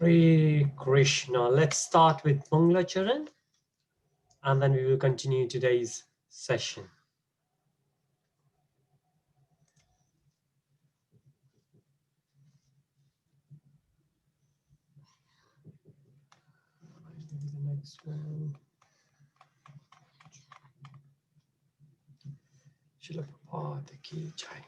Hare Krishna. Let's start with Mangla Charan and then we will continue today's session. Maybe the next one. Srila Prabhupada ki jai.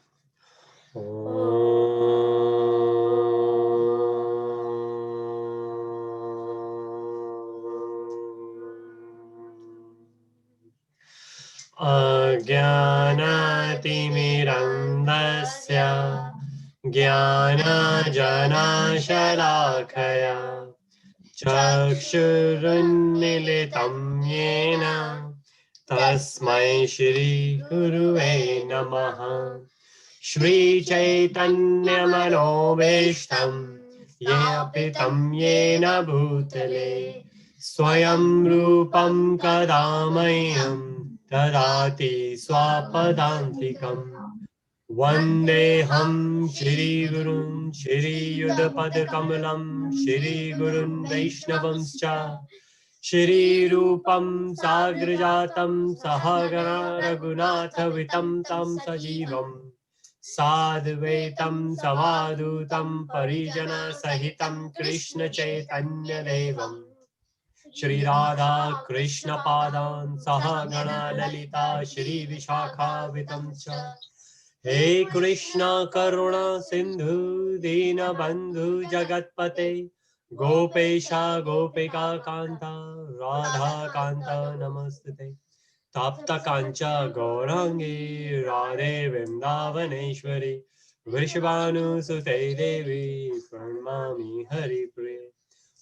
Ajnanatimirandasya Jnanajanaşalakaya Chakshurunmilitam yena Tasmai Shri Guruve Namaha Shri Chaitanya Manobhishtam Yeapitam Yena Bhutale Swayam Rupam Kadamayam Tadati Swapadantikam Vandeham Shri Gurun Shri Yudapad Kamalam Shri Gurun Vaishnavamscha Shri Rupam Sagrajatam Sahagara Raghunatha Vitam Tam Sajivam Sadvaitam Savadutam Parijana Sahitam Krishna Chaitanya Devam Shri Radha Krishna Padan Sahagana Lalita Shri Vishakha Vitam Cha Hey Krishna Karuna Sindhu Dina Bandhu Jagatpate Gopesha Gopika Kanta Radha Kanta Namaste Tapta Kancha Gaurangi Radhe Vrindavaneshwari Vrishabhanu Sute Devi Pranamami Hari Priya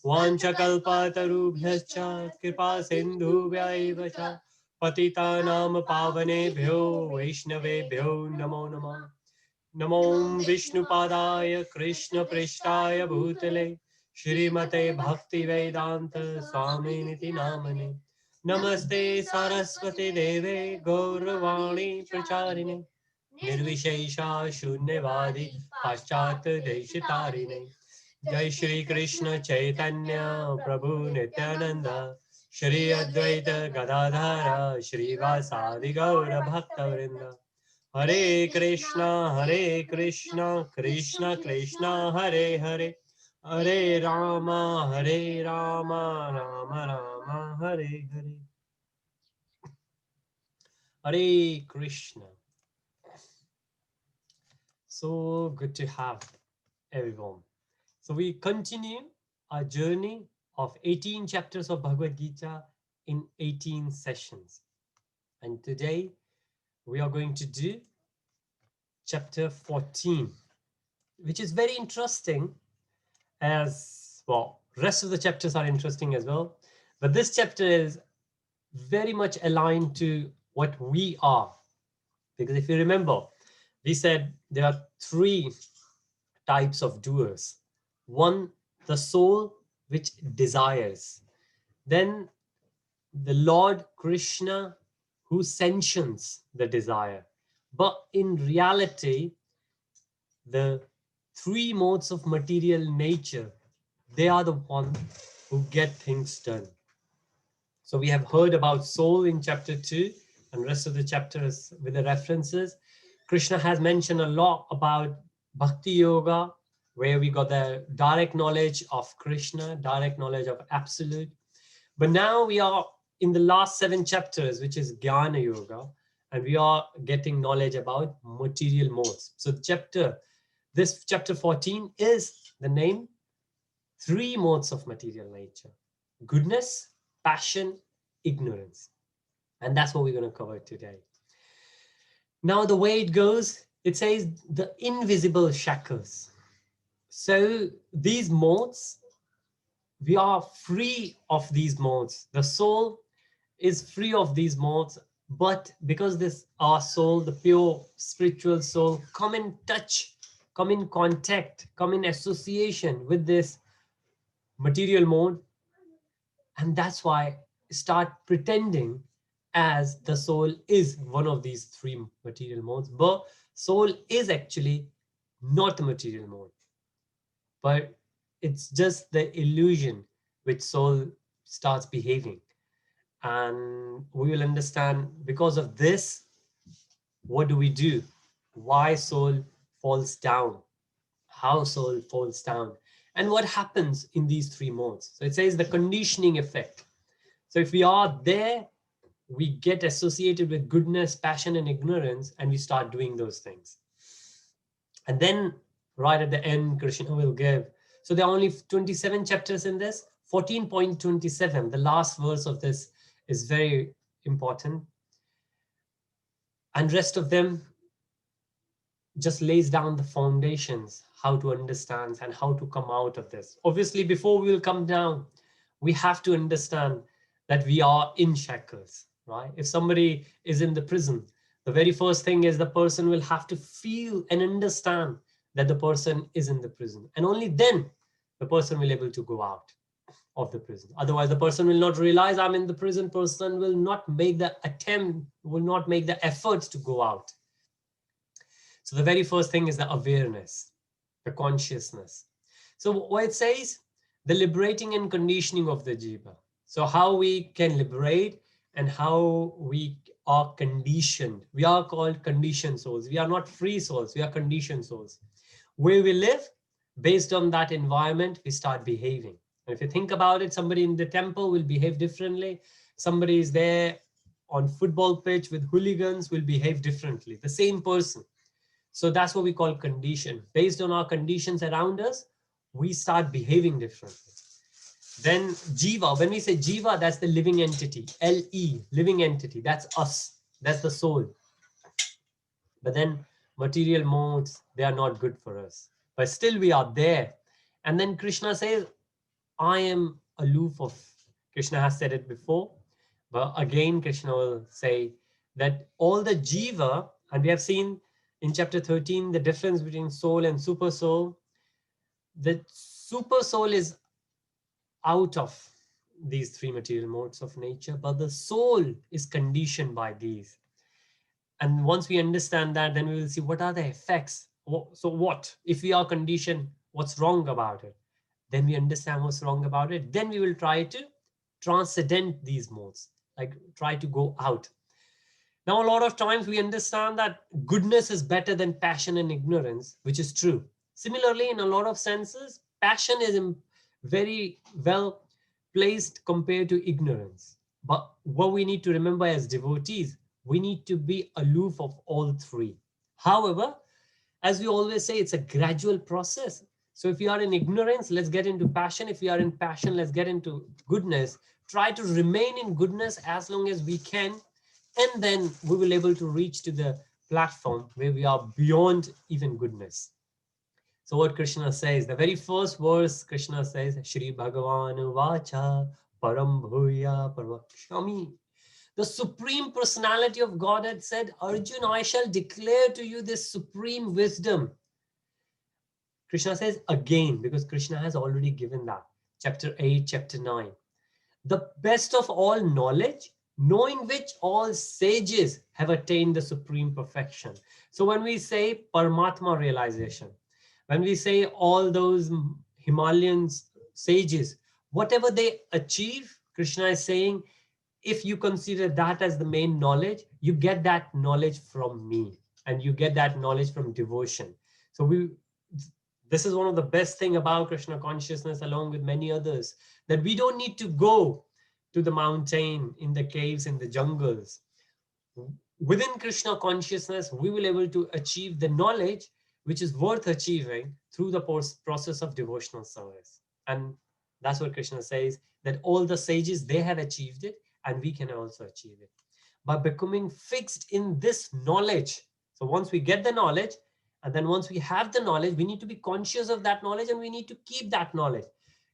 Vanchakalpatarubhyascha Kripa Sindhu Vyaivacha Patitanam Pavanebhyo Vaishnavebhyo Namo Namah Namo Vishnupadaya Krishna Prishtaya Bhutale Shrimate Bhakti Vedanta Swaminiti Namane Namaste Saraswati Deve Gauravani Pracharine Nirvishesha Shunyavadi Paschat Deshitarine Jai Shri Krishna Chaitanya Prabhu Nityananda Shri Advaita Gadadhara Shri Vasadi Gaura Bhakta Vrinda Hare Krishna Krishna Krishna Hare Hare Hare Rama Rama Rama Hare Hare Hare Krishna. So good to have everyone. So we continue our journey of 18 chapters of Bhagavad Gita in 18 sessions. And today we are going to do chapter 14, which is very interesting as well. Rest of the chapters are interesting as well. But this chapter is very much aligned to what we are. Because if you remember, we said there are three types of doers. One, the soul which desires. Then the Lord Krishna who sanctions the desire. But in reality, the three modes of material nature, they are the one who get things done. So we have heard about soul in chapter 2 and rest of the chapters with the references. Krishna has mentioned a lot about Bhakti Yoga, where we got the direct knowledge of Krishna, direct knowledge of Absolute. But now we are in the last 7 chapters, which is Jnana Yoga, and we are getting knowledge about material modes. So this chapter 14 is the name, 3 modes of material nature: goodness, passion, ignorance. And that's what we're going to cover today. Now, the way it goes, it says the invisible shackles. So these modes, we are free of these modes. The soul is free of these modes, but because our soul, the pure spiritual soul, come in touch, come in contact, come in association with this material mode, and that's why start pretending as the soul is one of these 3 material modes. But soul is actually not a material mode, but it's just the illusion which soul starts behaving. And we will understand because of this, what do we do? Why soul falls down? How soul falls down? And what happens in these three modes? So it says the conditioning effect. So if we are there, we get associated with goodness, passion, and ignorance, and we start doing those things. And then right at the end, Krishna will give. So there are only 27 chapters in this. 14.27, the last verse of this is very important. And rest of them just lays down the foundations, how to understand and how to come out of this. Obviously, before we will come down, we have to understand that we are in shackles, right? If somebody is in the prison, the very first thing is the person will have to feel and understand that the person is in the prison. And only then the person will be able to go out of the prison. Otherwise, the person will not realize I'm in the prison. Person will not make the attempt, will not make the efforts to go out. So the very first thing is the awareness, the consciousness. So what it says, the liberating and conditioning of the jiva. So how we can liberate and how we are conditioned. We are called conditioned souls. We are not free souls. We are conditioned souls. Where we live, based on that environment, we start behaving. And if you think about it, somebody in the temple will behave differently. Somebody is there on football pitch with hooligans will behave differently. The same person. So that's what we call condition. Based on our conditions around us, we start behaving differently. Then jiva, when we say jiva, that's the living entity, L-E, living entity, that's us, that's the soul. But then material modes, they are not good for us. But still we are there. And then Krishna says, I am aloof of, Krishna has said it before, but again Krishna will say that all the jiva, and we have seen in chapter 13, the difference between soul and super soul. The super soul is out of these three material modes of nature, but the soul is conditioned by these. And once we understand that, then we will see what are the effects. So what, if we are conditioned, what's wrong about it? Then we understand what's wrong about it. Then we will try to transcend these modes, like try to go out. Now, a lot of times we understand that goodness is better than passion and ignorance, which is true. Similarly, in a lot of senses, passion is very well placed compared to ignorance. But what we need to remember as devotees, we need to be aloof of all three. However, as we always say, it's a gradual process. So if you are in ignorance, let's get into passion. If we are in passion, let's get into goodness. Try to remain in goodness as long as we can. And then we will be able to reach to the platform where we are beyond even goodness. So what Krishna says, the very first verse, Krishna says, Shri Bhagavan Vacha Param Bhuya Parvakshami. The Supreme Personality of God had said, Arjun, I shall declare to you this supreme wisdom. Krishna says again, because Krishna has already given that. Chapter 8, chapter 9. The best of all knowledge, knowing which all sages have attained the supreme perfection. So when we say Paramatma realization, when we say all those Himalayan sages, whatever they achieve, Krishna is saying, if you consider that as the main knowledge, you get that knowledge from me, and you get that knowledge from devotion. So this is one of the best thing about Krishna consciousness, along with many others, that we don't need to go to the mountain, in the caves, in the jungles. Within Krishna consciousness, we will be able to achieve the knowledge which is worth achieving through the process of devotional service. And that's what Krishna says, that all the sages, they have achieved it, and we can also achieve it by becoming fixed in this knowledge. So once we get the knowledge, and then once we have the knowledge, we need to be conscious of that knowledge, and we need to keep that knowledge.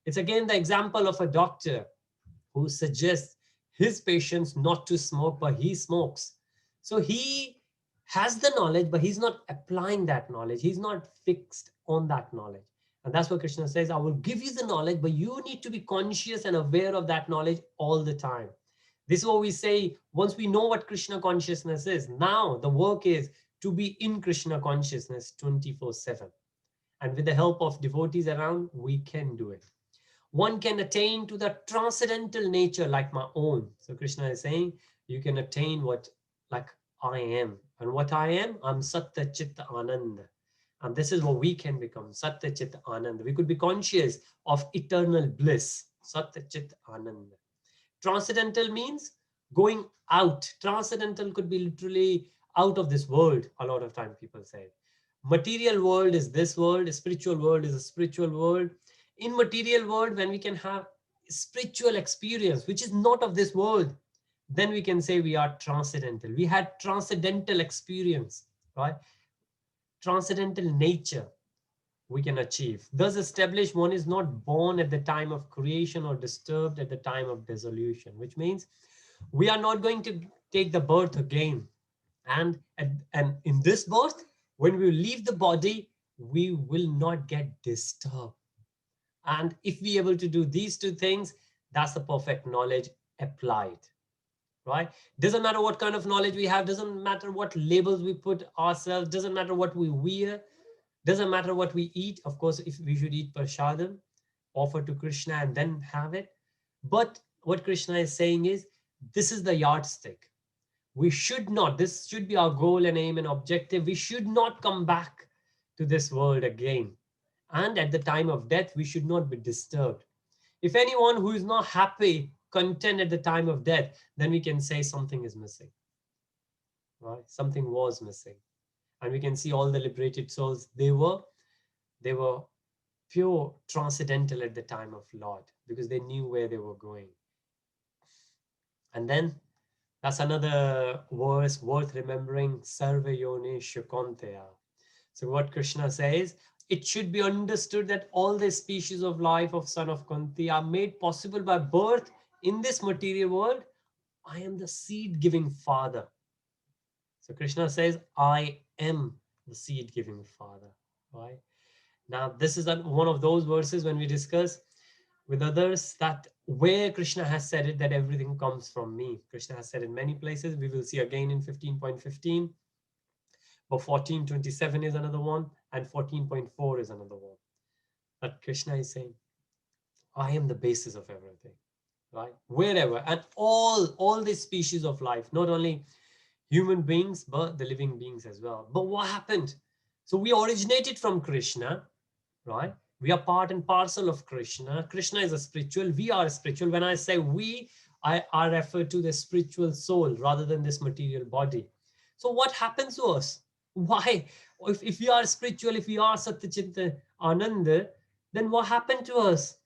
It's again the example of a doctor who suggests his patients not to smoke, but he smokes. So he has the knowledge, but he's not applying that knowledge. He's not fixed on that knowledge. And that's what Krishna says, I will give you the knowledge, but you need to be conscious and aware of that knowledge all the time. This is what we say, once we know what Krishna consciousness is, now the work is to be in Krishna consciousness 24/7. And with the help of devotees around, we can do it. One can attain to the transcendental nature like my own. So Krishna is saying, you can attain what like I am. And what I am, I'm Satya Chitta Ananda. And this is what we can become, Satya Chitta Ananda. We could be conscious of eternal bliss, Satya Chitta Ananda. Transcendental means going out. Transcendental could be literally out of this world. A lot of time people say material world is this world, spiritual world is a spiritual world. In material world, when we can have spiritual experience which is not of this world, then we can say we are transcendental. We had transcendental experience, right? Transcendental nature we can achieve. Thus established, one is not born at the time of creation or disturbed at the time of dissolution, which means we are not going to take the birth again. And in this birth, when we leave the body, we will not get disturbed. And if we are able to do these two things, that's the perfect knowledge applied, right? Doesn't matter what kind of knowledge we have, doesn't matter what labels we put ourselves, doesn't matter what we wear, doesn't matter what we eat. Of course, if we should eat prasadam, offer to Krishna and then have it. But what Krishna is saying is, this is the yardstick. We should not, this should be our goal and aim and objective. We should not come back to this world again. And at the time of death, we should not be disturbed. If anyone who is not happy, content at the time of death, then we can say something is missing, right? Something was missing. And we can see all the liberated souls, they were pure transcendental at the time of Lord, because they knew where they were going. And then that's another verse worth remembering, Sarva Yone Shukonteya. So what Krishna says, it should be understood that all the species of life of son of Kunti are made possible by birth in this material world. I am the seed-giving father. So Krishna says, I am the seed-giving father, right? Now, this is one of those verses when we discuss with others that where Krishna has said it, that everything comes from me. Krishna has said in many places. We will see again in 15.15. But 14.27 is another one, and 14.4 is another one. That Krishna is saying, I am the basis of everything, right? Wherever, and all these species of life, not only human beings, but the living beings as well. But what happened? So we originated from Krishna, right? We are part and parcel of Krishna. Krishna is a spiritual. We are spiritual. When I say we, I refer to the spiritual soul rather than this material body. So what happens to us? Why? If we are spiritual, if we are Satchitta Ananda, then what happened to us?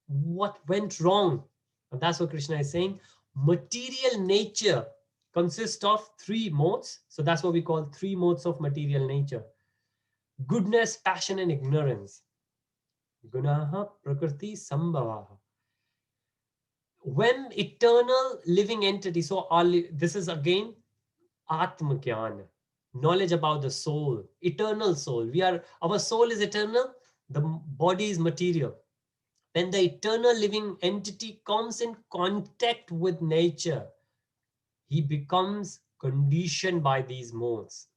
What went wrong? And that's what Krishna is saying. Material nature consists of three modes. So that's what we call three modes of material nature: goodness, passion, and ignorance. Gunaha prakriti sambhavaha. When eternal living entity, so this is again Atma Jnana, knowledge about the soul, eternal soul. Our soul is eternal, the body is material. When the eternal living entity comes in contact with nature, he becomes conditioned by these modes.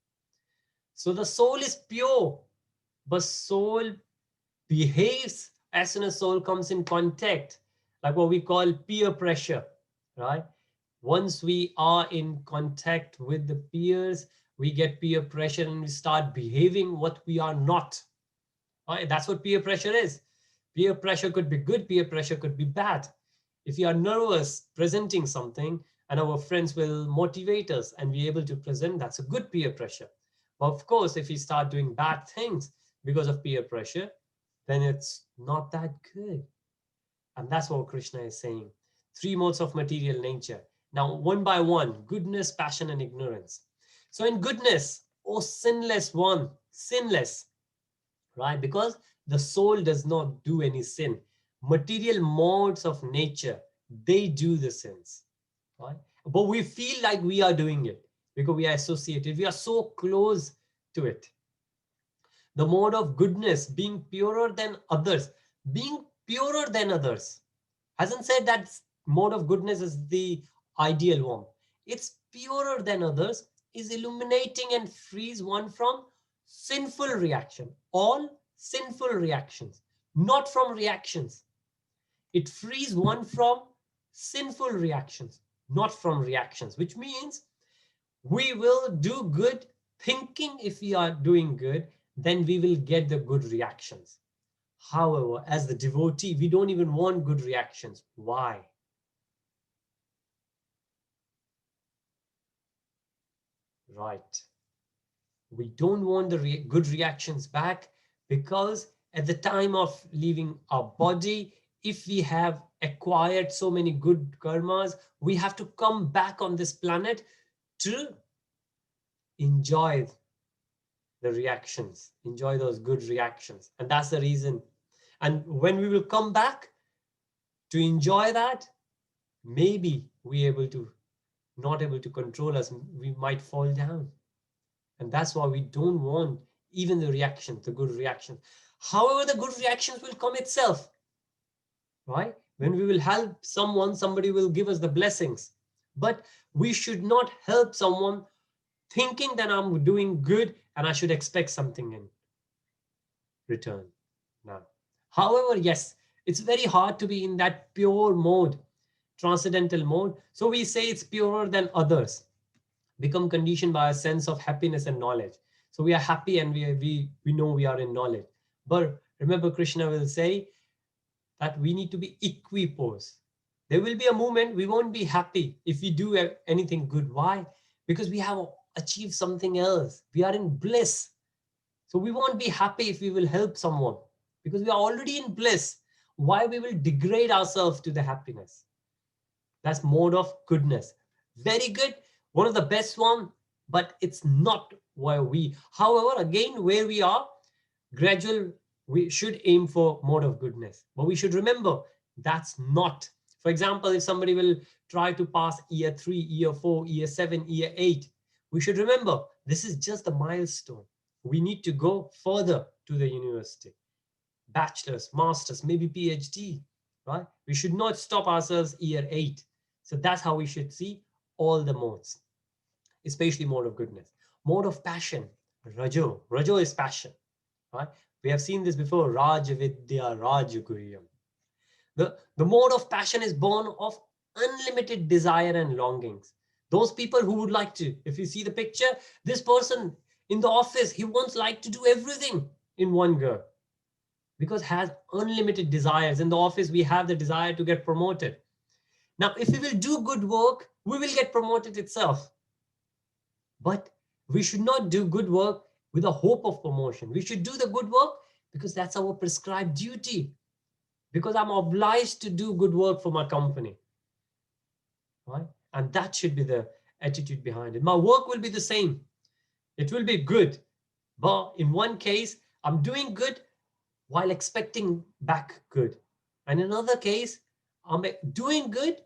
So the soul is pure, but soul behaves as soon as soul comes in contact, like what we call peer pressure, right? Once we are in contact with the peers, we get peer pressure and we start behaving what we are not. Right? That's what peer pressure is. Peer pressure could be good, peer pressure could be bad. If you are nervous presenting something and our friends will motivate us and be able to present, that's a good peer pressure. But of course, if we start doing bad things because of peer pressure, then it's not that good. And that's what Krishna is saying. Three modes of material nature. Now, one by one, goodness, passion, and ignorance. So in goodness, oh sinless one, sinless, right? Because the soul does not do any sin. Material modes of nature, they do the sins, right? But we feel like we are doing it because we are associated. We are so close to it. The mode of goodness, being purer than others, being purer than others. Hasn't said that mode of goodness is the ideal one. It's purer than others, is illuminating and frees one from sinful reaction. All sinful reactions, not from reactions. It frees one from sinful reactions, not from reactions, which means we will do good thinking if we are doing good, then we will get the good reactions. However, as the devotee, we don't even want good reactions. Why? Right. We don't want the good reactions back because at the time of leaving our body, if we have acquired so many good karmas, we have to come back on this planet to enjoy the reactions, enjoy those good reactions. And that's the reason. And when we will come back to enjoy that, maybe not able to control us, we might fall down. And that's why we don't want even the reactions, the good reactions. However, the good reactions will come itself, right? When we will help someone, somebody will give us the blessings. But we should not help someone thinking that I'm doing good and I should expect something in return. Now, however, yes, it's very hard to be in that pure mode, transcendental mode. So we say it's purer than others, become conditioned by a sense of happiness and knowledge. So we are happy and we know we are in knowledge. But remember, Krishna will say that we need to be equipoise. There will be a moment we won't be happy if we do anything good. Why? Because we have achieved something else. We are in bliss. So we won't be happy if we will help someone because we are already in bliss. Why we will degrade ourselves to the happiness? That's mode of goodness. Very good. One of the best one, but it's not where we, however, again, where we are, gradual, we should aim for mode of goodness. But we should remember that's not, for example, if somebody will try to pass year 3, year 4, year 7, year 8, we should remember this is just a milestone. We need to go further to the university, bachelor's, master's, maybe PhD, right? We should not stop ourselves year 8. So that's how we should see all the modes, especially mode of goodness. Mode of passion, Rajo. Rajo is passion, right? We have seen this before, Raj Vidya Raj Guryam. The mode of passion is born of unlimited desire and longings. Those people who would like to, if you see the picture, this person in the office, he wants like to do everything in one go because has unlimited desires. In the office, we have the desire to get promoted. Now, if we will do good work, we will get promoted itself. But we should not do good work with a hope of promotion. We should do the good work because that's our prescribed duty. Because I'm obliged to do good work for my company. Right? And that should be the attitude behind it. My work will be the same. It will be good. But in one case, I'm doing good while expecting back good. And in another case, I'm doing good,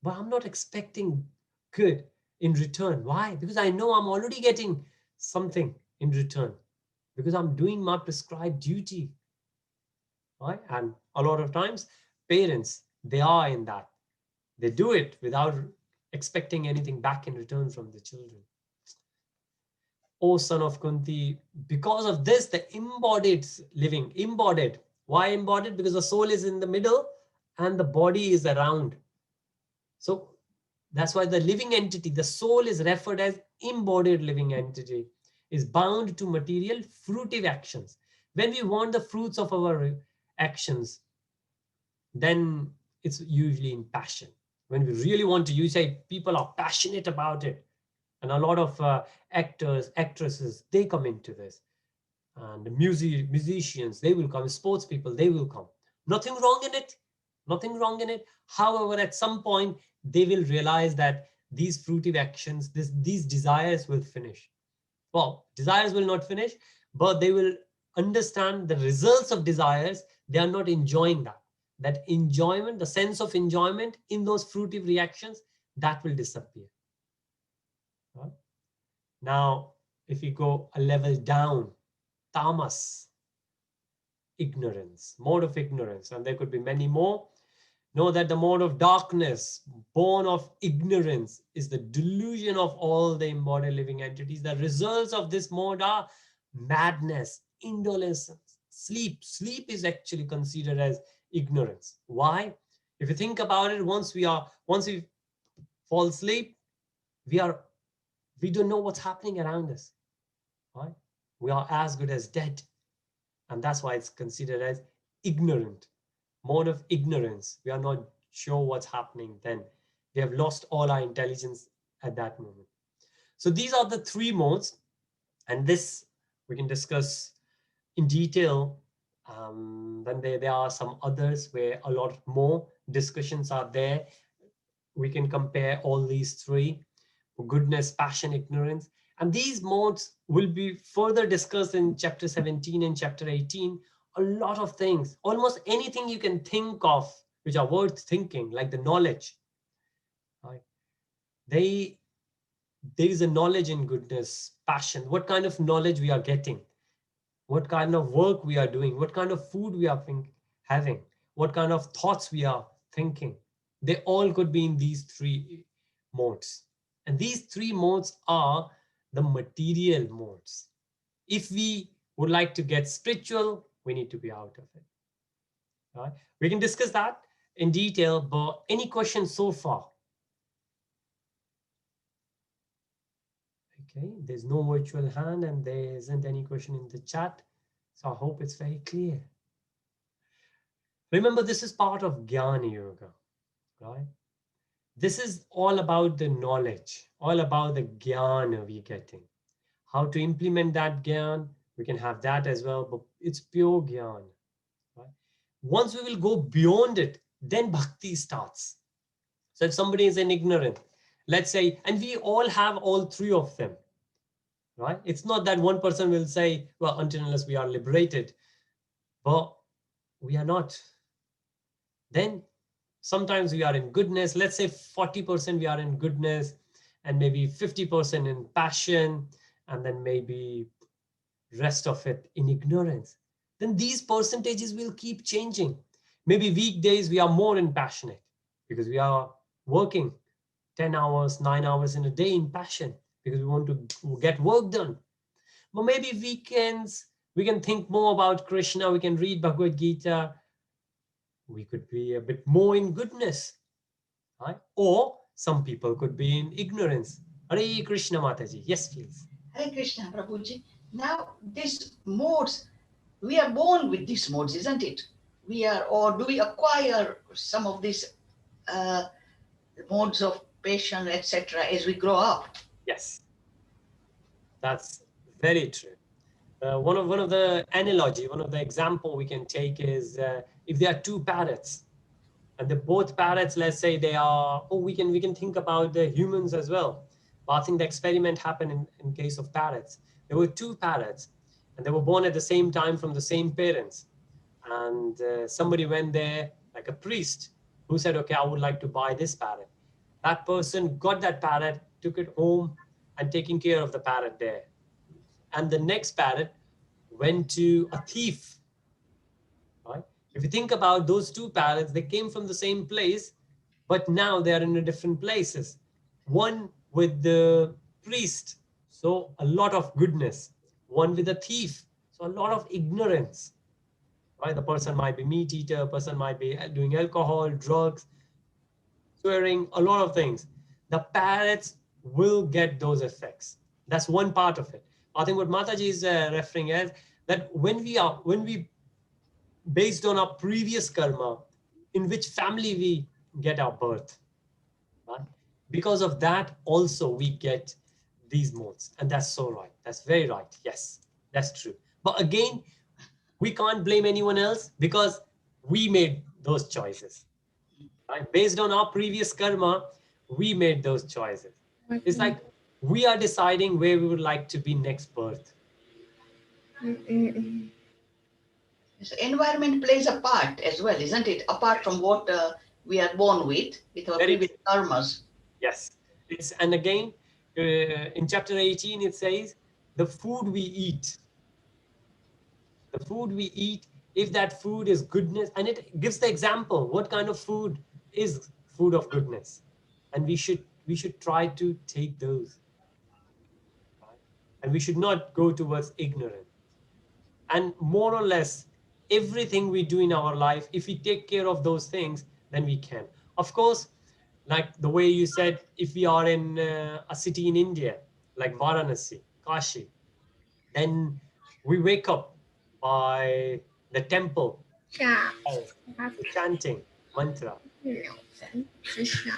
but I'm not expecting good in return. Why? Because I know I'm already getting something in return because I'm doing my prescribed duty. Right? And a lot of times, parents, they are in that. They do it without expecting anything back in return from the children. O son of Kunti, because of this, the embodied living, embodied. Why embodied? Because the soul is in the middle and the body is around. So that's why the living entity, the soul is referred as embodied living entity, is bound to material fruitive actions. When we want the fruits of our actions, then it's usually in passion. When we really want to, you say people are passionate about it. And a lot of actors, actresses, they come into this. And the musicians, they will come. Sports people, they will come. Nothing wrong in it. Nothing wrong in it. However, at some point, they will realize that these fruitive actions, these desires will finish. Well, desires will not finish, but they will understand the results of desires. They are not enjoying that. That enjoyment, the sense of enjoyment in those fruitive reactions, that will disappear. Right? Now, if we go a level down, tamas, ignorance, mode of ignorance, and there could be many more. Know that the mode of darkness, born of ignorance, is the delusion of all the embodied living entities. The results of this mode are madness, indolence, Sleep is actually considered as ignorance. Why? If you think about it, once we fall asleep, we don't know what's happening around us, right? We are as good as dead, and that's why it's considered as ignorant, mode of ignorance. We are not sure what's happening then. We have lost all our intelligence at that moment. So these are the three modes, and this we can discuss in detail. Then there are some others where a lot more discussions are there. We can compare all these three: goodness, passion, ignorance. And these modes will be further discussed in chapter 17 and chapter 18. A lot of things, almost anything you can think of which are worth thinking, like the knowledge, right? There is a knowledge in goodness, passion, what kind of knowledge we are getting, what kind of work we are doing, what kind of food we are having, what kind of thoughts we are thinking. They all could be in these three modes. And these three modes are the material modes. If we would like to get spiritual, we need to be out of it. Right? We can discuss that in detail, but any questions so far? Okay, there's no virtual hand and there isn't any question in the chat. So I hope it's very clear. Remember, this is part of Jnana Yoga, right? This is all about the knowledge, all about the Jnana we're getting. How to implement that Jnana, we can have that as well, but it's pure Jnana. Right? Once we will go beyond it, then Bhakti starts. So if somebody is an ignorant, let's say, and we all have all three of them, right? It's not that one person will say, well, until unless we are liberated, but we are not. Then sometimes we are in goodness, let's say 40% we are in goodness, and maybe 50% in passion, and then maybe rest of it in ignorance. Then these percentages will keep changing. Maybe weekdays we are more in passionate because we are working 10 hours, 9 hours in a day in passion because we want to get work done. But maybe weekends, we can think more about Krishna, we can read Bhagavad Gītā, we could be a bit more in goodness, right? Or some people could be in ignorance. Hare Krishna Mataji. Yes, please. Hare Krishna, Prabhuji. Now, these modes, we are born with these modes, isn't it? We are, or do we acquire some of these modes of passion, etc., as we grow up? Yes, that's very true. One of the analogy, one of the example we can take is if there are two parrots, and the both parrots, let's say they are, we can think about the humans as well. But I think the experiment happened in case of parrots. There were two parrots, and they were born at the same time from the same parents. And somebody went there, like a priest, who said, okay, I would like to buy this parrot. That person got that parrot, took it home, and taking care of the parrot there. And the next parrot went to a thief, right? If you think about those two parrots, they came from the same place, but now they are in different places. One with the priest, so a lot of goodness. One with a thief, so a lot of ignorance. Right? The person might be meat eater, person might be doing alcohol, drugs, swearing, a lot of things. The parrots will get those effects. That's one part of it. I think what Mataji is referring as that when we based on our previous karma, in which family we get our birth, right? Because of that, also we get these modes, and that's so right. That's very right. Yes, that's true. But again, we can't blame anyone else because we made those choices, right? Based on our previous karma, we made those choices. It's like we are deciding where we would like to be next birth. So environment plays a part as well, isn't it? Apart from what we are born with our Very previous true. karmas. Yes. And again, in chapter 18, it says, the food we eat, if that food is goodness, and it gives the example, what kind of food is food of goodness. And we should try to take those, right? And we should not go towards ignorance. And more or less, everything we do in our life, if we take care of those things, then we can. Of course, like the way you said, if we are in a city in India, like Varanasi, Kashi, then we wake up by the temple, the chanting mantra, Hare Krishna.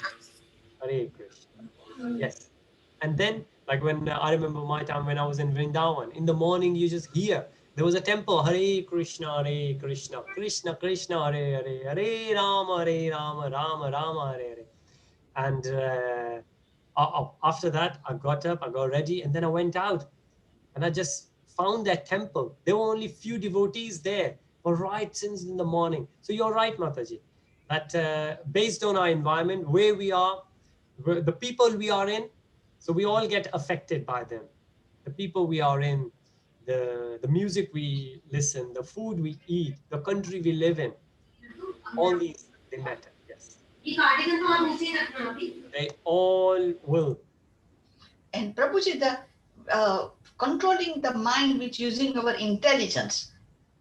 Yes. And then, like when I remember my time when I was in Vrindavan, in the morning you just hear there was a temple, Hare Krishna, Krishna Krishna, Hare Hare, Hare Rama, Rama Rama, Hare Hare. And after that, I got up, I got ready, and then I went out and I just found that temple. There were only few devotees there, but right since in the morning. So you're right, Mataji, that based on our environment, where we are, the people we are in, so we all get affected by them. The people we are in, the music we listen, the food we eat, the country we live in, all these, they matter. Yes. They all will. And Prabhuji, the controlling the mind with using our intelligence,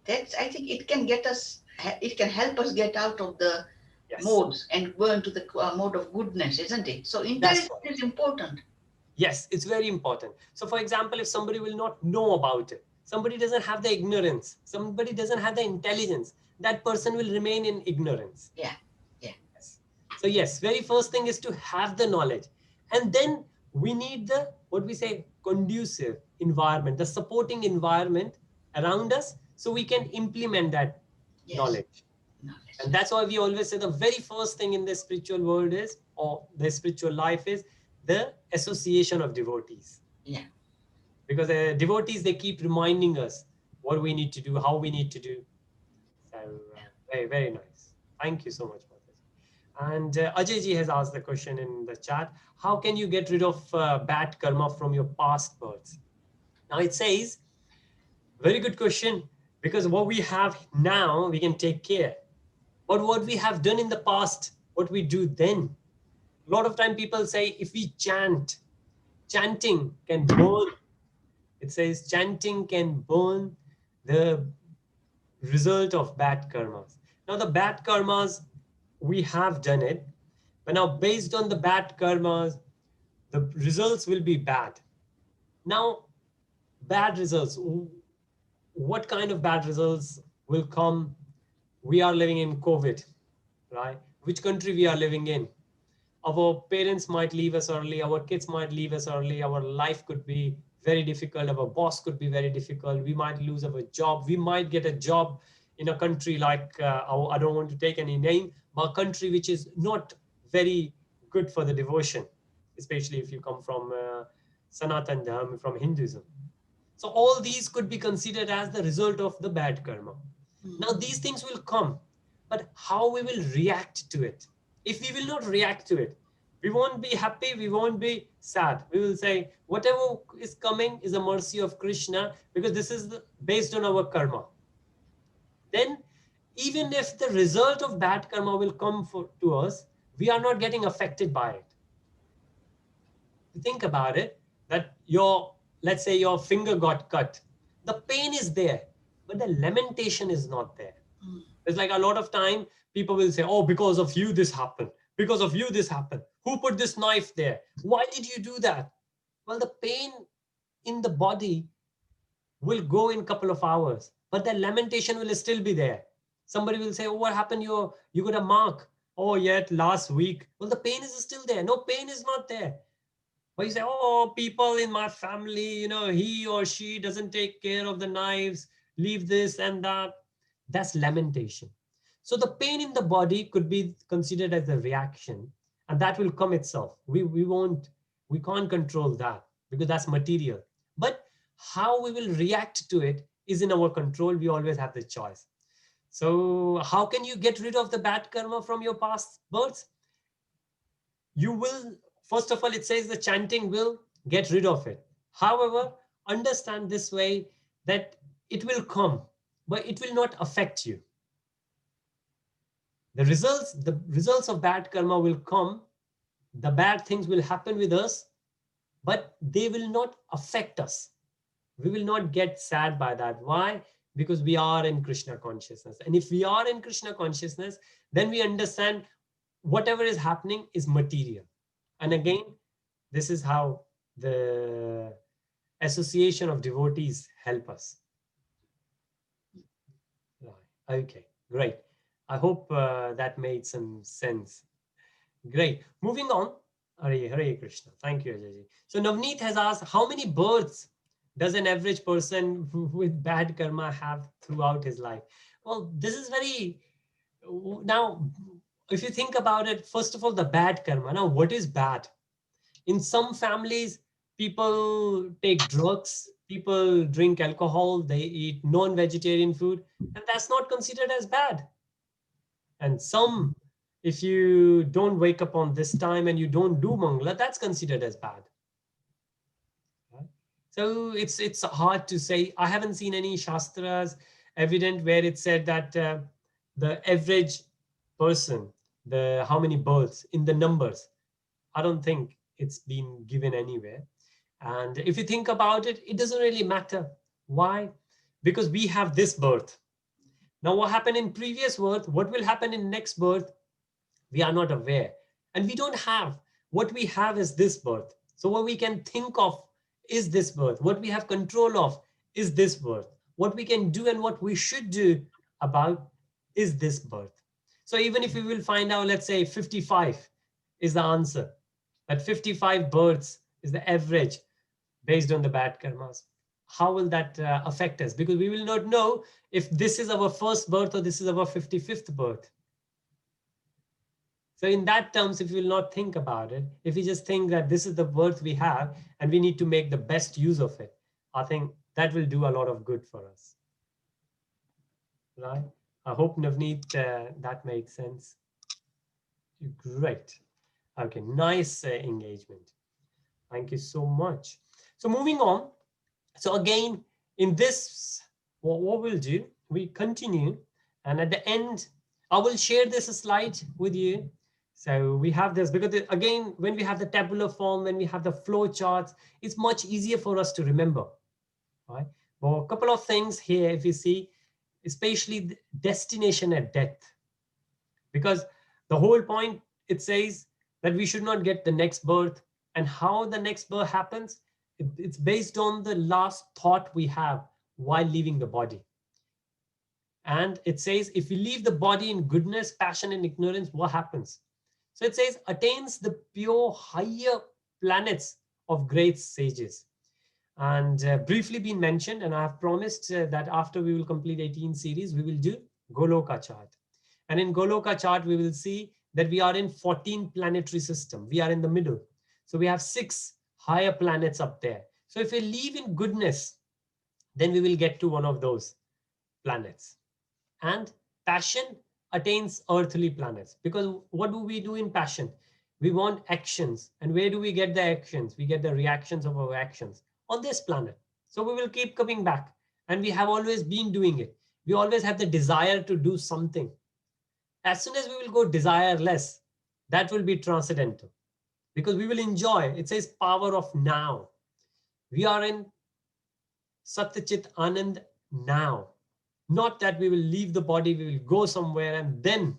that's, I think it can get us, it can help us get out of the Yes. modes and go into the mode of goodness, isn't it? So intelligence is important. Yes, it's very important. So for example, if somebody will not know about it, somebody doesn't have the ignorance, somebody doesn't have the intelligence, that person will remain in ignorance. Yeah. Yes. So yes, very first thing is to have the knowledge. And then we need the, what we say, conducive environment, the supporting environment around us, so we can implement that knowledge. And that's why we always say the very first thing in the spiritual world is, or the spiritual life is, the association of devotees. Yeah. Because devotees, they keep reminding us what we need to do, how we need to do. So very, very nice. Thank you so much, Mataji. And Ajay ji has asked the question in the chat: how can you get rid of bad karma from your past births? Now it says, very good question, because what we have now, we can take care. But what we have done in the past, what we do then, a lot of time people say, if we chant, chanting can burn. It says chanting can burn the result of bad karmas. Now the bad karmas, we have done it, but now based on the bad karmas, the results will be bad. Now, bad results, what kind of bad results will come? We are living in COVID, right? Which country we are living in? Our parents might leave us early, our kids might leave us early, our life could be very difficult, our boss could be very difficult, we might lose our job, we might get a job in a country like, I don't want to take any name, but a country which is not very good for the devotion, especially if you come from Sanatan Dharma, from Hinduism. So all these could be considered as the result of the bad karma. Now these things will come, but how we will react to it? If we will not react to it, we won't be happy, we won't be sad. We will say, whatever is coming is a mercy of Krishna, because this is based on our karma. Then, even if the result of bad karma will come to us, we are not getting affected by it. Think about it, that let's say your finger got cut. The pain is there, but the lamentation is not there. It's like a lot of time people will say, oh, because of you this happened, because of you this happened, who put this knife there, why did you do that? Well, the pain in the body will go in a couple of hours, but the lamentation will still be there. Somebody will say, oh, what happened, you got a mark, oh yet last week. Well, the pain is still there, no, pain is not there. But you say, oh, people in my family, he or she doesn't take care of the knives, leave this and that. That's lamentation. So the pain in the body could be considered as a reaction, and that will come itself. We can't control that, because that's material. But how we will react to it is in our control. We always have the choice. So how can you get rid of the bad karma from your past births? You will, first of all, it says the chanting will get rid of it. However, understand this way, that it will come, but it will not affect you. The results of bad karma will come. The bad things will happen with us, but they will not affect us. We will not get sad by that. Why? Because we are in Krishna consciousness. And if we are in Krishna consciousness, then we understand whatever is happening is material. And again, this is how the association of devotees help us. Right. Okay, great. I hope that made some sense. Great. Moving on. Hare Krishna. Thank you, Ajay. So Navneet has asked, how many births does an average person with bad karma have throughout his life? Well, this is very, now, if you think about it, first of all, the bad karma. Now, what is bad? In some families, people take drugs, people drink alcohol, they eat non-vegetarian food, and that's not considered as bad. And some, if you don't wake up on this time and you don't do mangala, that's considered as bad. Right? So it's hard to say. I haven't seen any shastras evident where it said that the average person, the how many births in the numbers, I don't think it's been given anywhere. And if you think about it, it doesn't really matter. Why? Because we have this birth. Now, what happened in previous birth, what will happen in next birth, we are not aware. And we don't have. What we have is this birth. So what we can think of is this birth. What we have control of is this birth. What we can do and what we should do about is this birth. So even if we will find out, let's say 55 is the answer, that 55 births is the average based on the bad karmas. How will that affect us? Because we will not know if this is our first birth or this is our 55th birth. So in that terms, if we will not think about it, if we just think that this is the birth we have and we need to make the best use of it, I think that will do a lot of good for us. Right? I hope, Navneet, that makes sense. Great. Okay, nice engagement. Thank you so much. So moving on. So again, in this, what we'll do, we continue. And at the end, I will share this slide with you. So we have this, because again, when we have the tabular form, when we have the flow charts, it's much easier for us to remember. Right? Well, a couple of things here, if you see, especially the destination at death. Because the whole point, it says that we should not get the next birth. And how the next birth happens, it's based on the last thought we have while leaving the body. And it says, if we leave the body in goodness, passion, and ignorance, what happens? So it says, attains the pure higher planets of great sages. And briefly been mentioned, and I have promised that after we will complete 18 series, we will do Goloka chart. And in Goloka chart, we will see that we are in 14 planetary system. We are in the middle. So we have 6 higher planets up there. So if we live in goodness, then we will get to one of those planets. And passion attains earthly planets. Because what do we do in passion? We want actions. And where do we get the actions? We get the reactions of our actions on this planet. So we will keep coming back. And we have always been doing it. We always have the desire to do something. As soon as we will go desireless, that will be transcendental. Because we will enjoy. It says power of now. We are in Satyachit Anand now. Not that we will leave the body, we will go somewhere and then.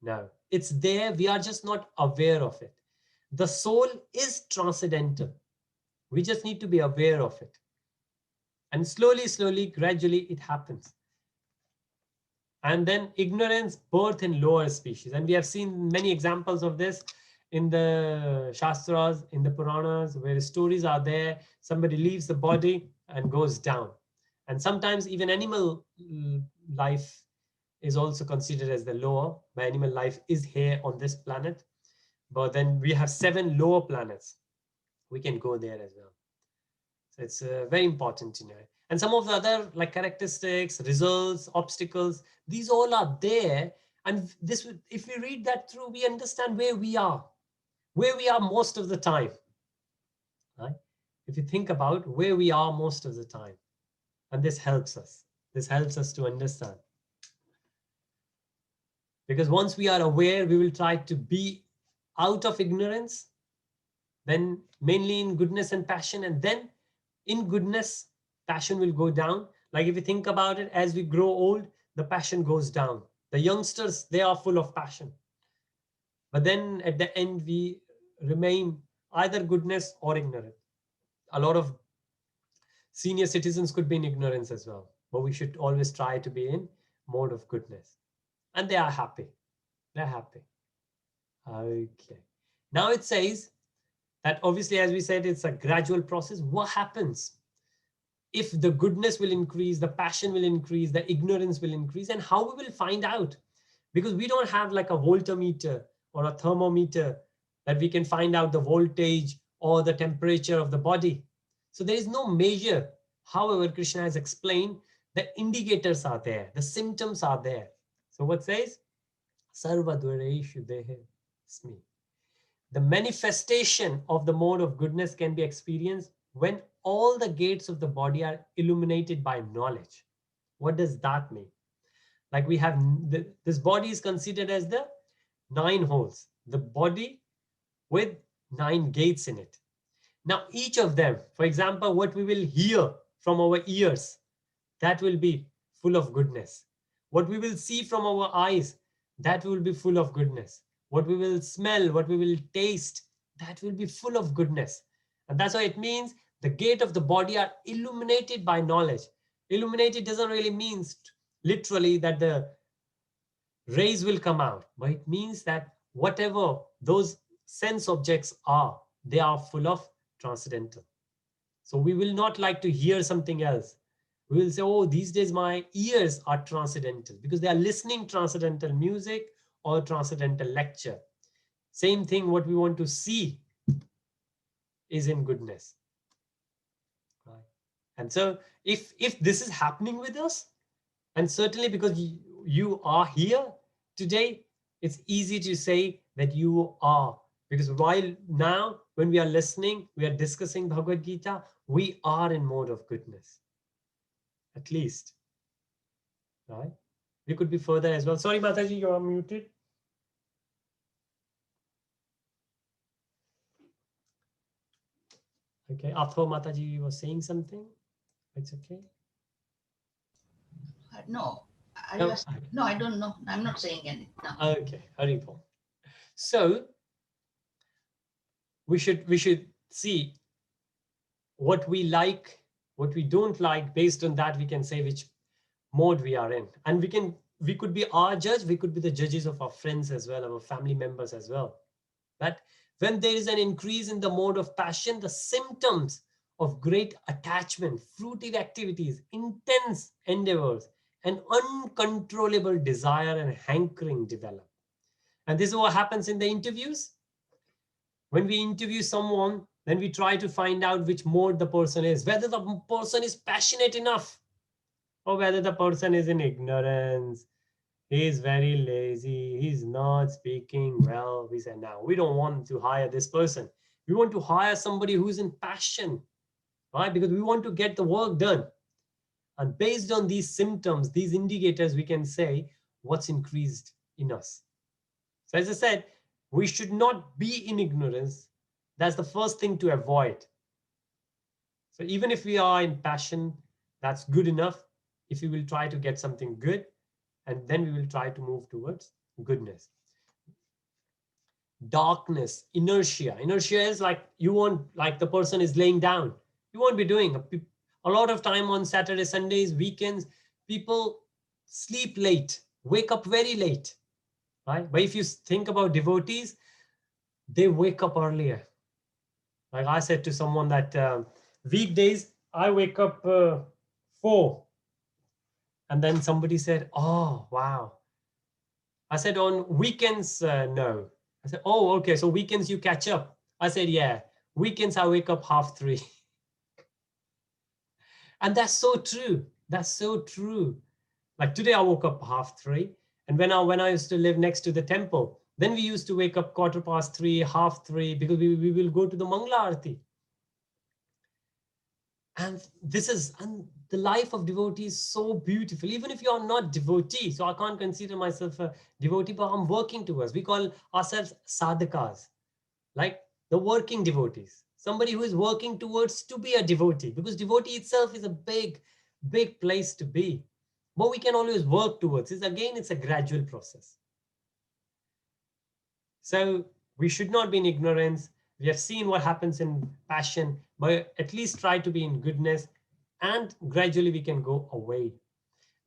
No, it's there. We are just not aware of it. The soul is transcendental. We just need to be aware of it. And slowly, slowly, gradually it happens. And then ignorance, birth in lower species. And we have seen many examples of this in the Shastras, in the Puranas, where stories are there. Somebody leaves the body and goes down. And sometimes even animal life is also considered as the lower. But animal life is here on this planet. But then we have 7 lower planets. We can go there as well. So it's very important to know. And some of the other like characteristics, results, obstacles, these all are there. And this, if we read that through, we understand where we are most of the time. Right? If you think about where we are most of the time. And this helps us. This helps us to understand. Because once we are aware, we will try to be out of ignorance, then mainly in goodness and passion, and then in goodness, passion will go down. Like if you think about it, as we grow old, the passion goes down. The youngsters, they are full of passion. But then at the end, we remain either goodness or ignorant. A lot of senior citizens could be in ignorance as well, but we should always try to be in mode of goodness. And they are happy. They're happy. Okay. Now it says that obviously, as we said, it's a gradual process. What happens if the goodness will increase, the passion will increase, the ignorance will increase, and how we will find out? Because we don't have like a voltmeter or a thermometer that we can find out the voltage or the temperature of the body. So there is no measure. However, Krishna has explained the indicators are there, the symptoms are there. So what says? Sarva dvareshu dehe smi. The manifestation of the mode of goodness can be experienced when all the gates of the body are illuminated by knowledge. What does that mean? Like we have this body is considered as the 9 holes, the body with 9 gates in it. Now each of them, for example, what we will hear from our ears, that will be full of goodness. What we will see from our eyes, that will be full of goodness. What we will smell, what we will taste, that will be full of goodness. And that's why it means the gate of the body are illuminated by knowledge. Illuminated doesn't really mean literally that the rays will come out, but it means that whatever those sense objects are, they are full of transcendental. So we will not like to hear something else. We will say, oh, these days my ears are transcendental because they are listening transcendental music or transcendental lecture. Same thing, what we want to see is in goodness. Right? And so if this is happening with us, and certainly because you are here today, it's easy to say that you are. Because while now, when we are listening, we are discussing Bhagavad Gita, we are in mode of goodness. At least. Right? We could be further as well. Sorry, Mataji, you are muted. Okay, Atho Mataji was saying something. It's okay. No, No, no, I don't know. I'm not saying anything. No. Okay, Haribol. So we should see what we like, what we don't like. Based on that, we can say which mode we are in, and we could be our judge. We could be the judges of our friends as well, our family members as well. That when there is an increase in the mode of passion, the symptoms of great attachment, fruitive activities, intense endeavors, and uncontrollable desire and hankering develop. And this is what happens in the interviews. When we interview someone, then we try to find out which mode the person is, whether the person is passionate enough or whether the person is in ignorance. He's very lazy. He's not speaking well. We said, now we don't want to hire this person. We want to hire somebody who's in passion, right? Because we want to get the work done. And based on these symptoms, these indicators, we can say what's increased in us. So as I said, we should not be in ignorance. That's the first thing to avoid. So even if we are in passion, that's good enough. If we will try to get something good, and then we will try to move towards goodness. Darkness, inertia. Inertia is like you won't, like the person is laying down. You won't be doing. A lot of time on Saturday, Sundays, weekends, people sleep late, wake up very late, right? But if you think about devotees, they wake up earlier. Like I said to someone that weekdays, I wake up 4. And then somebody said, oh, wow. I said, on weekends, no. I said, oh, okay. So weekends you catch up. I said, yeah. Weekends I wake up 2:30. And that's so true. That's so true. Like today I woke up 2:30. And when I used to live next to the temple, then we used to wake up 3:15, 3:30, because we will go to the Mangla Aarti. And the life of devotee is so beautiful. Even if you are not devotee, so I can't consider myself a devotee, but I'm working towards. We call ourselves sadhakas, like the working devotees. Somebody who is working towards to be a devotee, because devotee itself is a big, big place to be. But we can always work towards it. Again, it's a gradual process. So we should not be in ignorance. We have seen what happens in passion, but at least try to be in goodness, and gradually we can go away.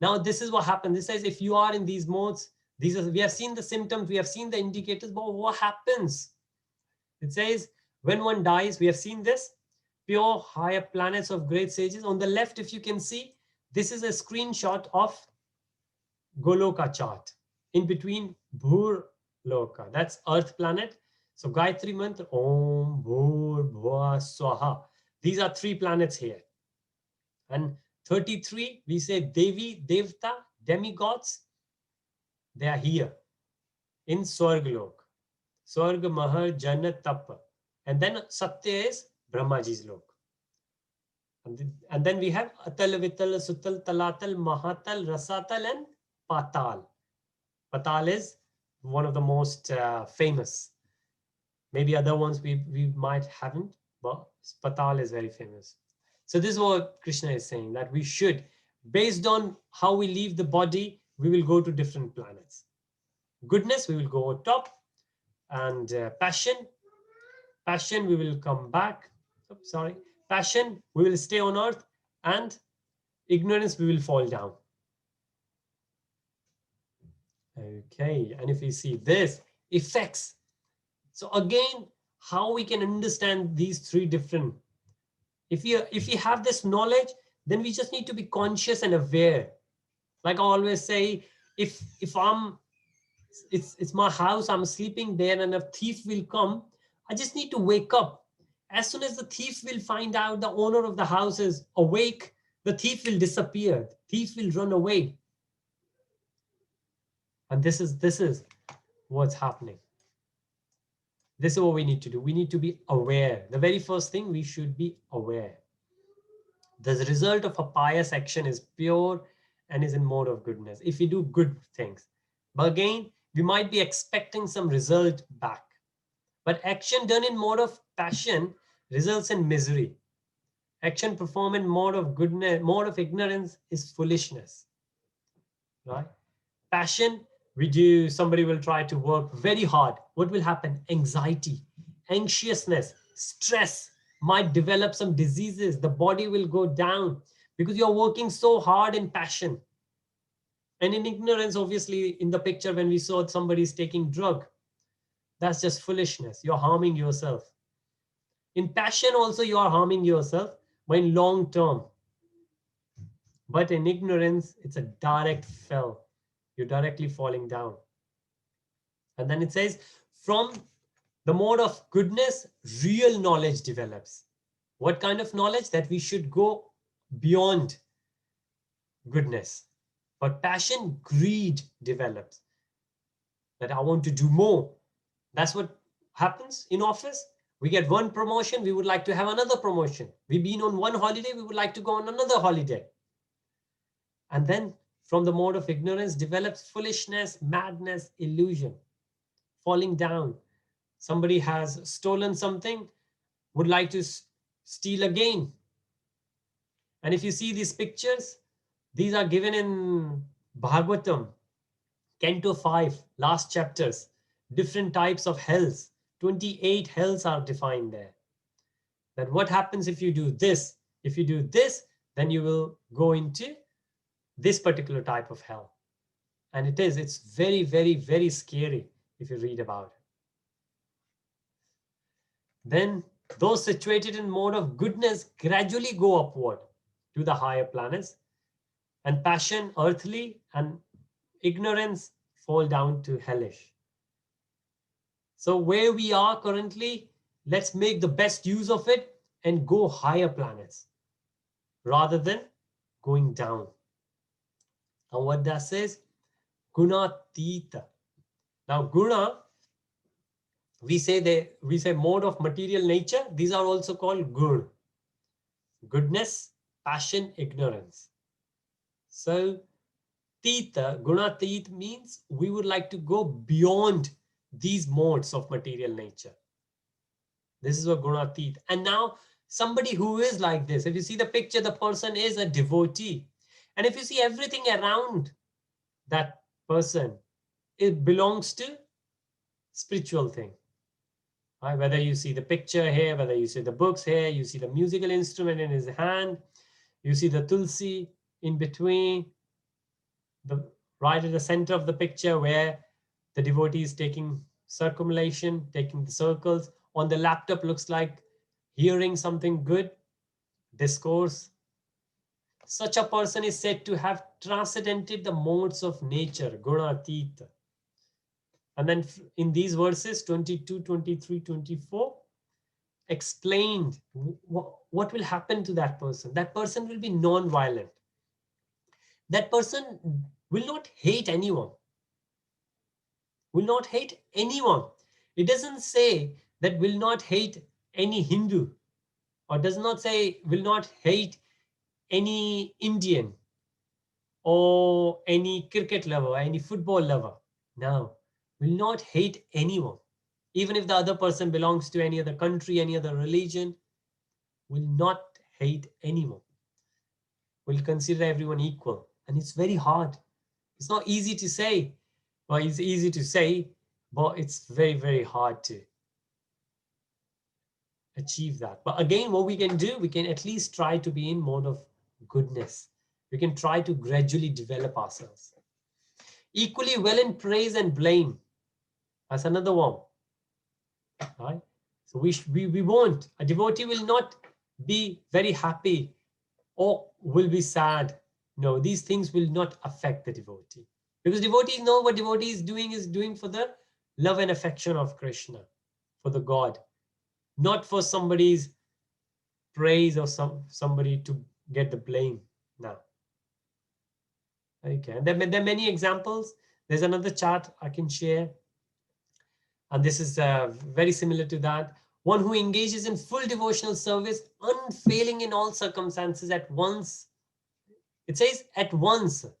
Now, this is what happens. This says if you are in these modes, we have seen the symptoms, we have seen the indicators, but what happens? It says when one dies, we have seen this, pure higher planets of great sages. On the left, if you can see, this is a screenshot of Goloka chart. In between Bhur Loka, that's Earth planet. So Gayatri Mantra, Om Bhur Bhuva Swaha. These are 3 planets here. And 33, we say Devi, Devta, demigods. They are here in Swargalok. Swarga, Mahar, Jannat, Tapa. And then Satya is Brahmaji's lok. And then we have Atal, Vital, Sutal, Talatal, Mahatal, Rasatal, and Patal. Patal is one of the most famous. Maybe other ones we might haven't, but Patal is very famous. So this is what Krishna is saying, that we should, based on how we leave the body, we will go to different planets. Goodness, we will go top, and passion, we will come back. Oops, sorry. Passion, we will stay on earth, and ignorance, we will fall down. Okay, and if we see this, effects. So again, how we can understand these 3 different. If you have this knowledge, then we just need to be conscious and aware. Like I always say, if it's my house, I'm sleeping there, and a thief will come, I just need to wake up. As soon as the thief will find out the owner of the house is awake, the thief will disappear. The thief will run away. And this is what's happening. This is what we need to do. We need to be aware. The very first thing, we should be aware. The result of a pious action is pure and is in mode of goodness. If we do good things. But again, we might be expecting some result back. But action done in mode of passion results in misery. Action performed in mode of goodness, mode of ignorance is foolishness. Right? Passion, somebody will try to work very hard. What will happen? Anxiety, anxiousness, stress, might develop some diseases. The body will go down because you're working so hard in passion. And in ignorance, obviously, in the picture when we saw somebody's taking drug, that's just foolishness. You're harming yourself. In passion also, you are harming yourself, but in long term. But in ignorance, it's a direct fell. You're directly falling down. And then it says, from the mode of goodness, real knowledge develops. What kind of knowledge? That we should go beyond goodness. But passion, greed develops. That I want to do more. That's what happens in office. We get one promotion, we would like to have another promotion. We've been on one holiday, we would like to go on another holiday. And then from the mode of ignorance develops foolishness, madness, illusion, falling down. Somebody has stolen something, would like to steal again. And if you see these pictures, these are given in Bhagavatam, Canto 5, last chapters, different types of hells. 28 hells are defined there. That what happens if you do this? If you do this, then you will go into this particular type of hell. And it's very, very, very scary if you read about it. Then those situated in mode of goodness gradually go upward to the higher planets, and passion, earthly, and ignorance fall down to hellish. So where we are currently, let's make the best use of it and go higher planets rather than going down. And what that says, guna tita. Now guna, we say mode of material nature. These are also called gun. Goodness, passion, ignorance. So tita, guna tit means we would like to go beyond these modes of material nature. This is what guna tit. And now somebody who is like this. If you see the picture, the person is a devotee. And if you see everything around that person, it belongs to spiritual thing. Right? Whether you see the picture here, whether you see the books here, you see the musical instrument in his hand, you see the tulsi in between, the right at the center of the picture where the devotee is taking circumambulation, taking the circles. On the laptop looks like hearing something good, discourse. Such a person is said to have transcended the modes of nature, gunatita. And then in these verses 22, 23, 24, explained what will happen to that person. That person will be non-violent. That person will not hate anyone. Will not hate anyone. It doesn't say that will not hate any Hindu, or does not say will not hate any Indian or any cricket lover, or any football lover. No, will not hate anyone. Even if the other person belongs to any other country, any other religion, will not hate anyone. Will consider everyone equal. And it's very hard. It's not easy to say. Well, it's easy to say, but it's very, very hard to achieve that. But again, what we can do, we can at least try to be in mode of goodness. We can try to gradually develop ourselves. Equally well in praise and blame. That's another one. Right? So we won't. A devotee will not be very happy or will be sad. No, these things will not affect the devotee. Because devotees know what devotee is doing for the love and affection of Krishna, for the God. Not for somebody's praise or somebody to get the blame. No. Okay, and there are many examples. There's another chart I can share. And this is very similar to that. One who engages in full devotional service, unfailing in all circumstances at once. It says at once. It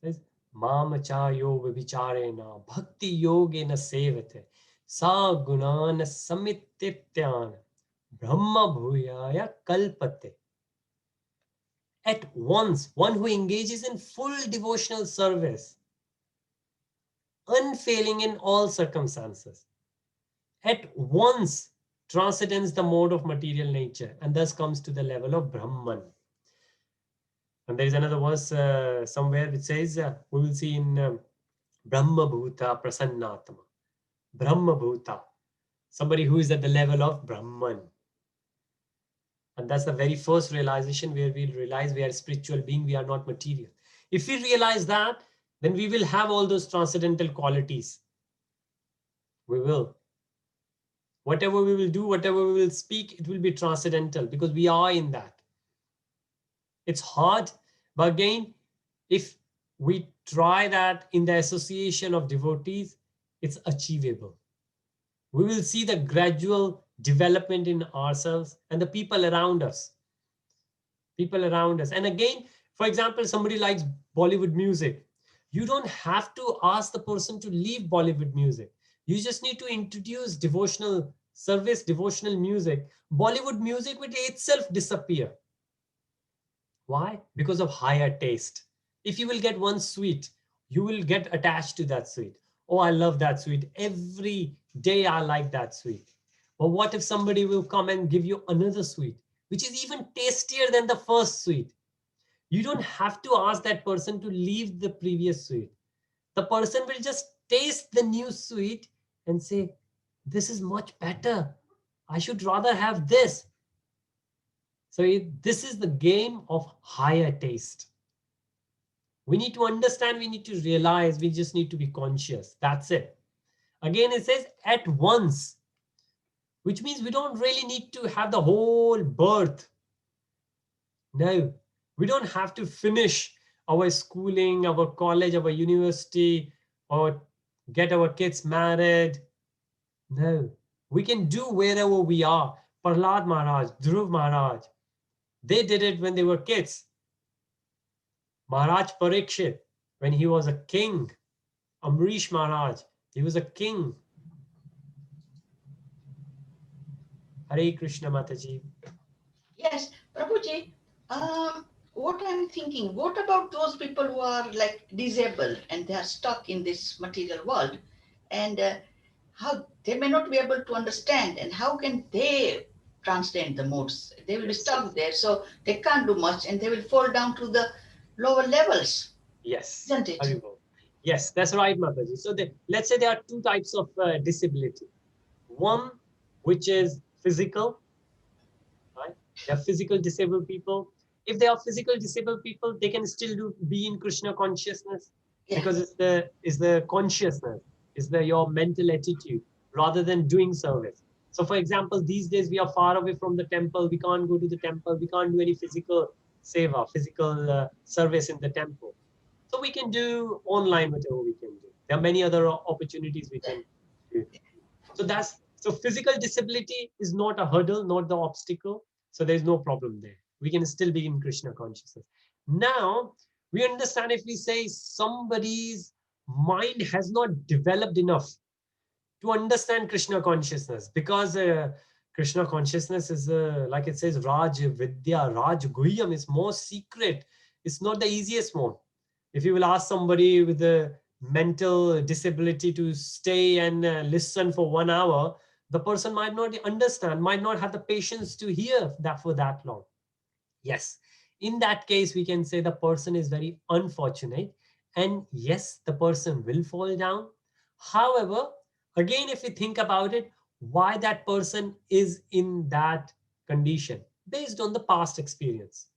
says, Mamachayo vibicharena bhakti yogena sevate sa gunana samitityan brahma bhuyaya kalpate. At once, one who engages in full devotional service, unfailing in all circumstances, at once transcends the mode of material nature and thus comes to the level of Brahman. And there is another verse somewhere which says, we will see in Brahma Bhuta Prasannatma. Brahma Bhuta, somebody who is at the level of Brahman. And that's the very first realization where we realize we are a spiritual being, we are not material. If we realize that, then we will have all those transcendental qualities. We will. Whatever we will do, whatever we will speak, it will be transcendental because we are in that. It's hard, but again, if we try that in the association of devotees, it's achievable. We will see the gradual development in ourselves and the people around us. People around us. And again, for example, somebody likes Bollywood music. You don't have to ask the person to leave Bollywood music. You just need to introduce devotional service, devotional music. Bollywood music will itself disappear. Why? Because of higher taste. If you will get one sweet, you will get attached to that sweet. Oh, I love that sweet. Every day I like that sweet. But what if somebody will come and give you another sweet, which is even tastier than the first sweet? You don't have to ask that person to leave the previous sweet. The person will just taste the new sweet and say, this is much better. I should rather have this. So this is the game of higher taste. We need to understand, we need to realize, we just need to be conscious. That's it. Again, it says at once, which means we don't really need to have the whole birth. No, we don't have to finish our schooling, our college, our university, or get our kids married. No, we can do wherever we are. Prahlad Maharaj, Dhruv Maharaj, they did it when they were kids. Maharaj Parikshit, when he was a king. Amrish Maharaj, he was a king. Hare Krishna Mataji. Yes, Prabhuji, what I'm thinking, what about those people who are like disabled and they are stuck in this material world, and how they may not be able to understand, and how can they transcend the modes? They will be Yes. stuck there, so they can't do much, and they will fall down to the lower levels, Yes. isn't it? Haribol. Yes, that's right, Mataji. So let's say there are two types of disability. One, which is physical, right? They are physical disabled people. If they are physical disabled people, they can still be in Krishna consciousness, Yeah. because it's the consciousness, is the your mental attitude rather than doing service. So, for example, these days we are far away from the temple. We can't go to the temple. We can't do any physical seva, physical service in the temple. So we can do online whatever we can do. There are many other opportunities we can do. So physical disability is not a hurdle, not the obstacle. So there's no problem there. We can still be in Krishna consciousness. Now we understand, if we say somebody's mind has not developed enough to understand Krishna consciousness, because Krishna consciousness is like it says, Raj Vidya, Raj Guhyam is more secret. It's not the easiest one. If you will ask somebody with a mental disability to stay and listen for 1 hour, the person might not understand, might not have the patience to hear that for that long. Yes, in that case, we can say the person is very unfortunate. And yes, the person will fall down. However, again, if we think about it, why that person is in that condition based on the past experience.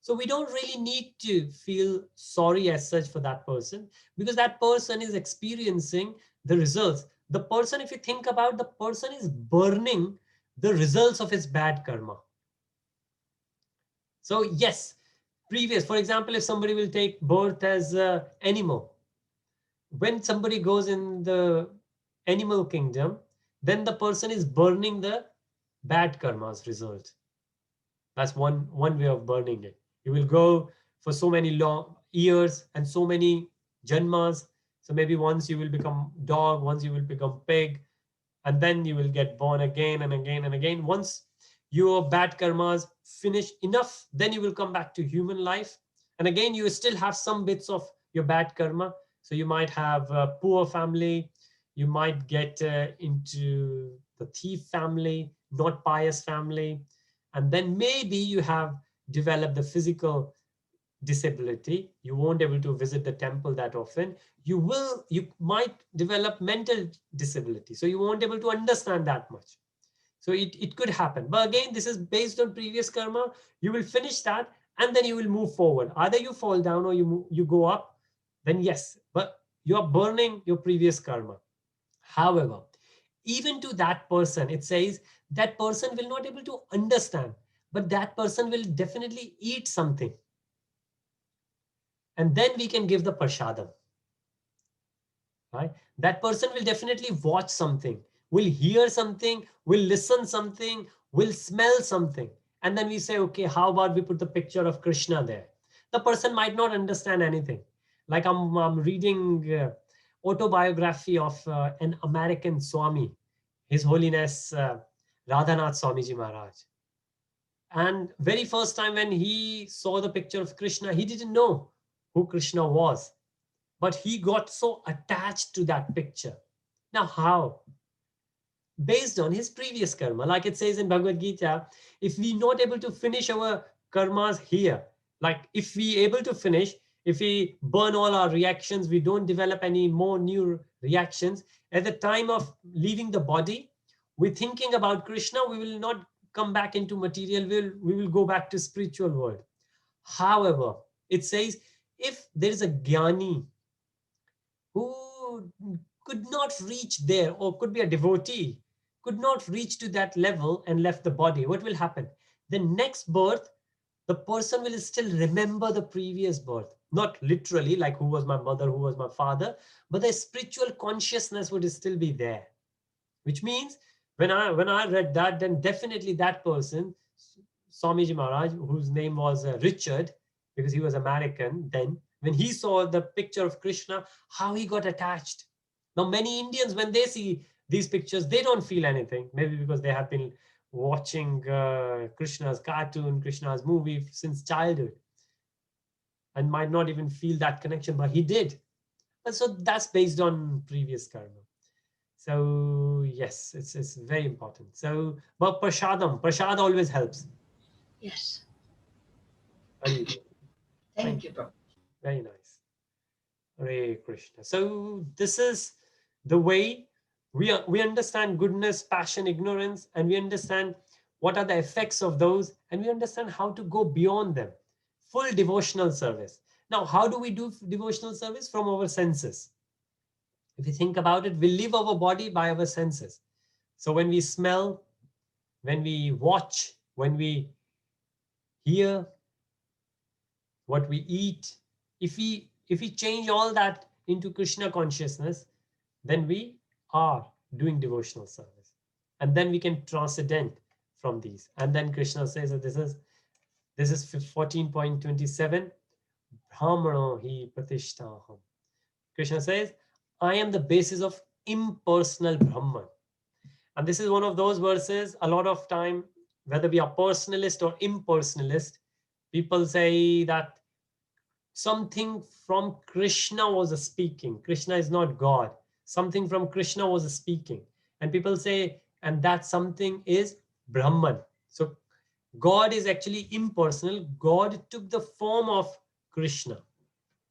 So we don't really need to feel sorry as such for that person, because that person is experiencing the results. The person, if you think about, the person is burning the results of his bad karma. So yes, for example, if somebody will take birth as an animal, when somebody goes in the animal kingdom, then the person is burning the bad karma's result. That's one way of burning it. You will go for so many long years and so many janmas. So maybe once you will become dog, once you will become pig, and then you will get born again and again and again. Once your bad karmas finish enough, then you will come back to human life, and again you still have some bits of your bad karma. So you might have a poor family, you might get into the thief family, not pious family, and then maybe you have developed the physical disability. You won't able to visit the temple that often. You might develop mental disability, so you won't able to understand that much. So it could happen, but again, this is based on previous karma. You will finish that, and then you will move forward. Either you fall down or you go up, then yes, but you are burning your previous karma. However, even to that person, it says that person will not able to understand, but that person will definitely eat something, and then we can give the prashadam, right? That person will definitely watch something, will hear something, will listen something, will smell something, and then we say, okay, how about we put the picture of Krishna there? The person might not understand anything. Like I'm reading autobiography of an American Swami, His Holiness Radhanath Swamiji Maharaj. And very first time when he saw the picture of Krishna, he didn't know who Krishna was, but he got so attached to that picture. Now, how? Based on his previous karma, like it says in Bhagavad Gītā, if we not able to finish our karmas here, like if we able to finish, if we burn all our reactions, we don't develop any more new reactions. At the time of leaving the body, we're thinking about Krishna, we will not come back into material, we will go back to spiritual world. However, it says, if there is a jnani who could not reach there, or could be a devotee, could not reach to that level and left the body, what will happen? The next birth, the person will still remember the previous birth. Not literally like who was my mother, who was my father, but the spiritual consciousness would still be there. Which means when I read that, then definitely that person, Swamiji Maharaj, whose name was Richard, because he was American then, when he saw the picture of Krishna, how he got attached. Now, many Indians, when they see these pictures, they don't feel anything, maybe because they have been watching Krishna's cartoon, Krishna's movie since childhood, and might not even feel that connection, but he did. And so that's based on previous karma. So yes, it's very important. So, but prasad always helps. Yes. Very good. Thank Thank you, you. Prabhu. Very nice. Hare Krishna. So this is the way we understand goodness, passion, ignorance, and we understand what are the effects of those, and we understand how to go beyond them. Full devotional service. Now, how do we do devotional service? From our senses. If you think about it, we live our body by our senses. So when we smell, when we watch, when we hear, what we eat, if we change all that into Krishna consciousness, then we are doing devotional service, and then we can transcend from these. And then Krishna says that this is 14.27, brahmano hi pratishtaham. Krishna says, I am the basis of impersonal Brahman. And this is one of those verses, a lot of time, whether we are personalist or impersonalist, people say that something from Krishna was speaking. Krishna is not God. Something from Krishna was speaking. And people say, and that something is Brahman. So God is actually impersonal. God took the form of Krishna.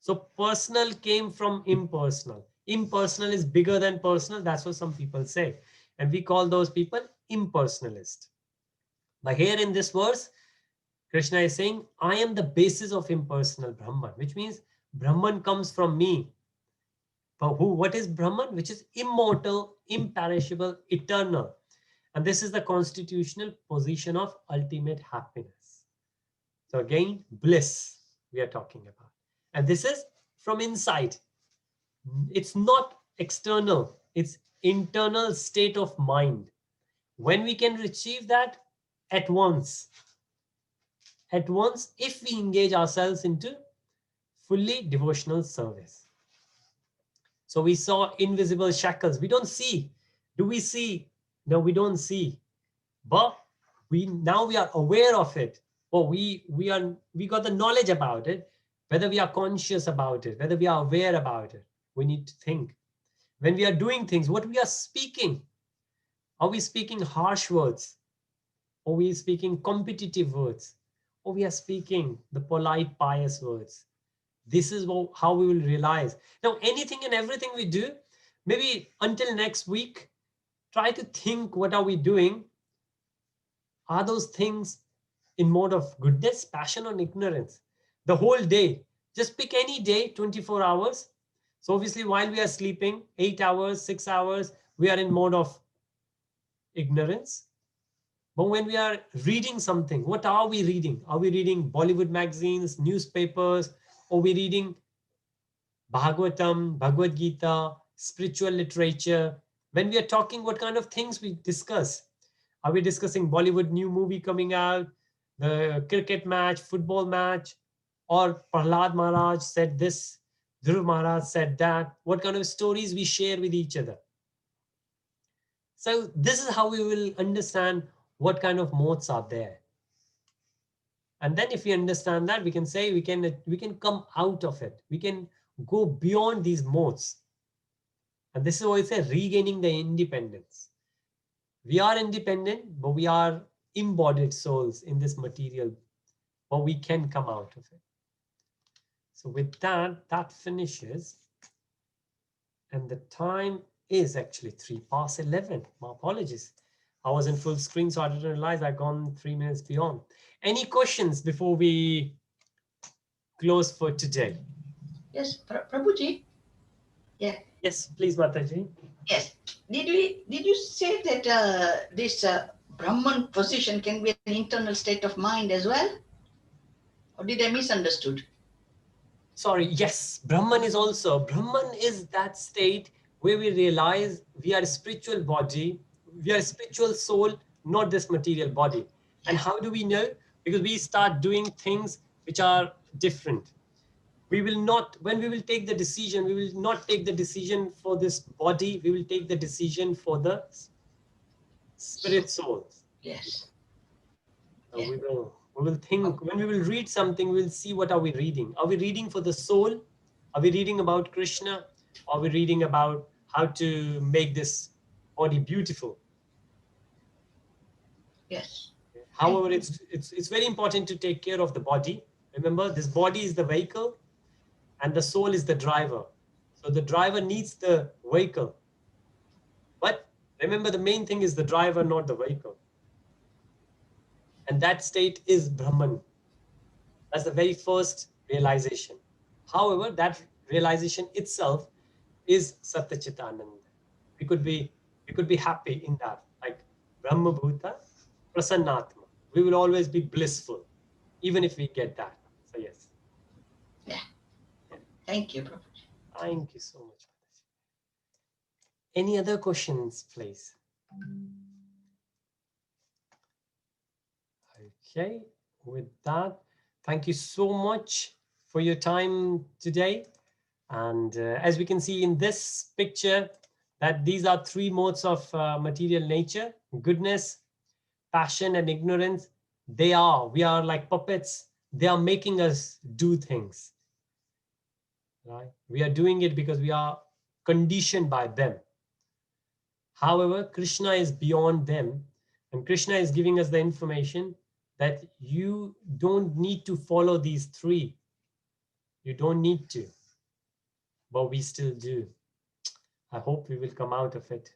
So personal came from impersonal. Impersonal is bigger than personal. That's what some people say. And we call those people impersonalist. But here in this verse, Krishna is saying, I am the basis of impersonal Brahman, which means Brahman comes from me. But what is Brahman? Which is immortal, imperishable, eternal. And this is the constitutional position of ultimate happiness. So again, bliss we are talking about. And this is from inside. It's not external. It's internal state of mind. When we can achieve that? At once. At once, if we engage ourselves into fully devotional service. So we saw invisible shackles. We don't see. Do we see? No, we don't see. But we are aware of it. Or we got the knowledge about it. Whether we are conscious about it, whether we are aware about it, we need to think. When we are doing things, what we are speaking, are we speaking harsh words? Or we speaking competitive words? Or we are speaking the polite, pious words? This is how we will realize. Now, anything and everything we do, maybe until next week, try to think, what are we doing? Are those things in mode of goodness, passion, or ignorance? The whole day, just pick any day, 24 hours. So obviously, while we are sleeping, 8 hours, 6 hours, we are in mode of ignorance. But when we are reading something, what are we reading? Are we reading Bollywood magazines, newspapers? Or are we reading Bhagavatam, Bhagavad Gītā, spiritual literature? When we are talking, what kind of things we discuss? Are we discussing Bollywood new movie coming out, the cricket match, football match, or Prahlad Maharaj said this, Dhruv Maharaj said that? What kind of stories we share with each other? So this is how we will understand what kind of modes are there. And then if we understand that, we can say we can come out of it. We can go beyond these modes. And this is why I say regaining the independence. We are independent, but we are embodied souls in this material, but we can come out of it. So with that, that finishes. And the time is actually 3:11. My apologies. I was in full screen, so I didn't realize I'd gone 3 minutes beyond. Any questions before we close for today? Yes, Prabhuji. Yeah. Yes, please, Mataji. Yes. Did you say that this Brahman position can be an internal state of mind as well? Or did I misunderstood? Sorry, yes, Brahman is that state where we realize we are a spiritual body, we are a spiritual soul, not this material body. And Yeah. how do we know? Because we start doing things which are different. We will not, when we will take the decision, we will not take the decision for this body, we will take the decision for the So, spirit soul. Yes. So Yeah. we will think, when we will read something, we will see what are we reading. Are we reading for the soul? Are we reading about Krishna? Are we reading about how to make this body beautiful? Yes. However, it's very important to take care of the body. Remember, this body is the vehicle and the soul is the driver. So the driver needs the vehicle. But remember, the main thing is the driver, not the vehicle. And that state is Brahman. That's the very first realization. However, that realization itself is Satchitananda. We could be happy in that, like Brahma Bhuta, Prasannatma. We will always be blissful, even if we get that. So yes. Yeah. Thank you, Prabhuji. Thank you so much. Any other questions, please? Okay, with that, thank you so much for your time today. And as we can see in this picture, that these are three modes of material nature: goodness, passion, and ignorance. We are like puppets. They are making us do things. Right? We are doing it because we are conditioned by them. However, Krishna is beyond them, and Krishna is giving us the information that you don't need to follow these three. You don't need to, but we still do. I hope we will come out of it.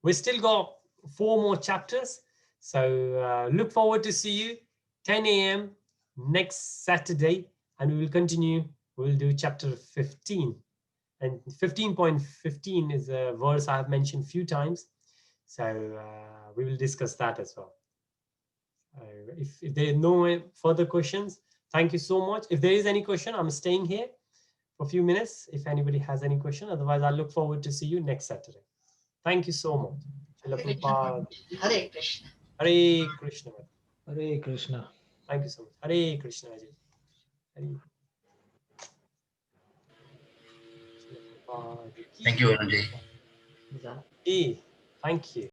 We still got 4 more chapters, so look forward to see you 10 a.m. next Saturday, and we will continue. We will do chapter 15. And 15.15 is a verse I have mentioned a few times. So we will discuss that as well. If there are no further questions, thank you so much. If there is any question, I'm staying here for a few minutes. If anybody has any question, otherwise I look forward to see you next Saturday. Thank you so much. Srila Prabhupada. Hare Krishna. Hare Krishna. Hare Krishna. Thank you so much. Hare Krishna. Hare. Thank you, Arunji. Thank you.